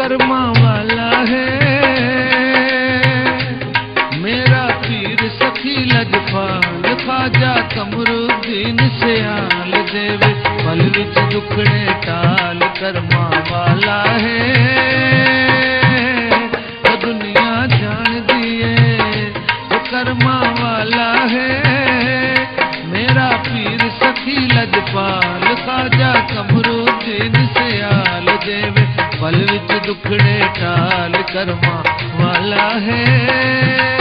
कर्मा वाला है मेरा पीर सखी लजपाल ख्वाजा कमरुद्दीन सियाल देवे पल विच दुखड़े टाल कर्मा वाला है वो दुनिया जान दिए वो कर्मा वाला है मेरा पीर सखी लजपाल ख्वाजा कमरुद्दीन सियाल देवे पल विच दुखड़े टाल कर्मा वाला है।